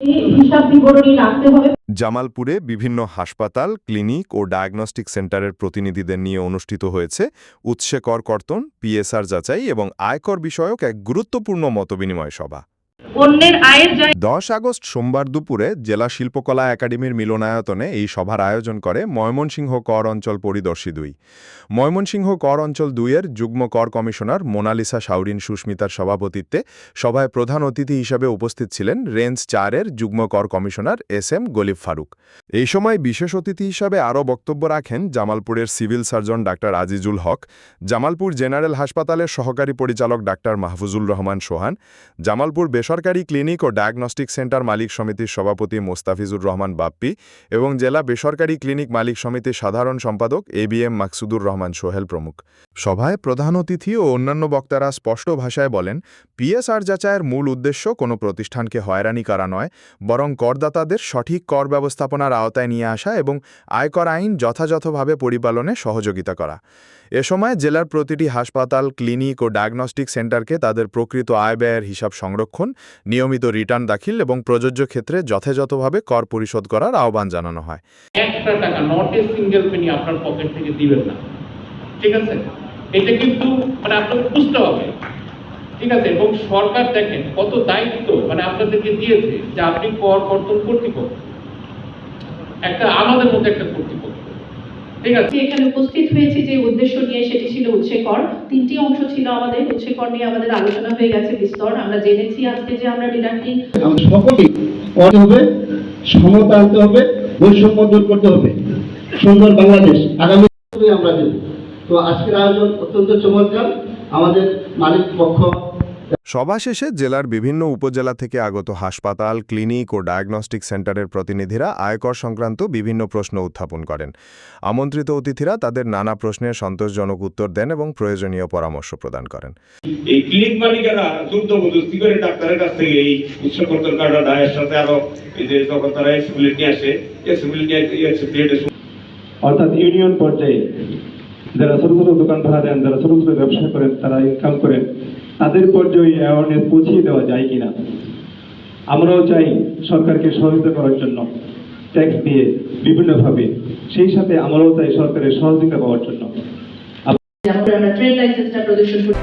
হিসাব বিবরণী রাখতে হবে। জামালপুরে বিভিন্ন হাসপাতাল, ক্লিনিক ও ডায়াগনস্টিক সেন্টারের প্রতিনিধিদের নিয়ে অনুষ্ঠিত হয়েছে উৎসে কর কর্তন, পিএসআর যাচাই এবং আয়কর বিষয়ক এক গুরুত্বপূর্ণ মতবিনিময় সভা। অন্যের আয়ের 10 আগস্ট সোমবার দুপুরে জেলা শিল্পকলা একাডেমির মিলনায়তনে এই সভার আয়োজন করে ময়মনসিংহ কর অঞ্চল পরিদর্শী 2। ময়মনসিংহ কর অঞ্চল 2-এর যুগ্ম কর কমিশনার মোনালিসা শাওরিন সুস্মিতার সভাপতিত্বে সভায় প্রধান অতিথি হিসেবে উপস্থিত ছিলেন রেঞ্জ 4-এর যুগ্ম কর কমিশনার SM গলিব ফারুক। এই সময় বিশেষ অতিথি হিসাবে আরও বক্তব্য রাখেন জামালপুরের সিভিল সার্জন ডাক্তার আজিজুল হক, জামালপুর জেনারেল হাসপাতালের সহকারী পরিচালক ডাক্তার মাহফুজুর রহমান সোহান, জামালপুর বেসরকারি ক্লিনিক ও ডায়াগনস্টিক সেন্টার মালিক সমিতির সভাপতি মোস্তাফিজুর রহমান বাপ্পি এবং জেলা বেসরকারি ক্লিনিক মালিক সমিতির সাধারণ সম্পাদক ABM মাকসুদুর রহমান সোহেল প্রমুখ। সভায় প্রধান অতিথি ও অন্যান্য বক্তারা স্পষ্ট ভাষায় বলেন, পিএসআর যাচাইয়ের মূল উদ্দেশ্য কোনো প্রতিষ্ঠানকে হয়রানি করা নয়, বরং করদাতাদের সঠিক কর ব্যবস্থাপনার আওতায় নিয়ে আসা এবং আয়কর আইন যথাযথভাবে পরিপালনে সহযোগিতা করা। এ সময় জেলার প্রতিটি হাসপাতাল, ক্লিনিক ও ডায়াগনস্টিক সেন্টারকে তাদের প্রকৃত আয় ব্যয়ের হিসাব সংরক্ষণ, নিয়মিত রিটার্ন দাখিল এবং প্রযোজ্য ক্ষেত্রে যথাযথভাবে কর পরিশোধ করার আহ্বান জানানো হয়। একটা টাকা নট এ সিঙ্গেল পেনি আপনার পকেট থেকে দিবেন না, ঠিক আছে? এটা কিন্তু আপনাকে বুঝতে হবে, ঠিক আছে? এবং সরকার দেখেন কত দায়িত্ব আপনাদেরকে দিয়েছে যে আপনি কর কর্তন কর্তৃপক্ষ, একটা আমাদের মধ্যে একটা কর্তৃপক্ষ, ঠিক আছে? এখানে উপস্থিত হয়েছে যে উদ্দেশ্য নিয়ে, সেটি ছিল উৎসে কর। 3টি অংশ ছিল আমাদের। উৎসে কর নিয়ে আমাদের আলোচনা হয়ে গেছে বিস্তর। আমরা জেনেছি আজকে যে আমরা ডিডাক্টিং সকলেই করতে হবে, সমতা আনতে হবে, বৈষম্য দূর করতে হবে, সুন্দর বাংলাদেশ আগামী আমরা দেব। তো আজকের আয়োজন অত্যন্ত চমৎকার। আমাদের মালিক পক্ষ সভা শেষে জেলার বিভিন্ন উপজেলা থেকে আগত হাসপাতাল, ক্লিনিক ও ডায়াগনস্টিক সেন্টারের প্রতিনিধিরা আয়কর সংক্রান্ত বিভিন্ন প্রশ্ন উত্থাপন করেন। আমন্ত্রিত অতিথিরা তাদের নানা প্রশ্নের সন্তোষজনক উত্তর দেন এবং প্রয়োজনীয় পরামর্শ প্রদান করেন। এই ক্লিনিক মালিকেরা জবরদস্তি করে ডাক্তারের কাছ থেকে এই উৎসকর্তন কার্ডটা ডায়ের সাথে আরো এই যে যখন তারা এক্সিবিলিটি আসে, অর্থাৎ ইউনিয়ন পর্যায়ে যারা ছোট ছোট দোকান ভাড়া দেন, যারা ছোট ছোট ব্যবসা করেন, তারা ইনকাম করেন, তাদের পর্যায়ে অ্যাওয়ারনেস পৌঁছিয়ে দেওয়া যায় কিনা। আমরাও চাই সরকারকে সহযোগিতা করার জন্য ট্যাক্স দিয়ে বিভিন্নভাবে, সেই সাথে আমরাও চাই সরকারের সহযোগিতা পাওয়ার জন্য। আমরা ট্রেড লাইসেন্সটা প্রদর্শন করি।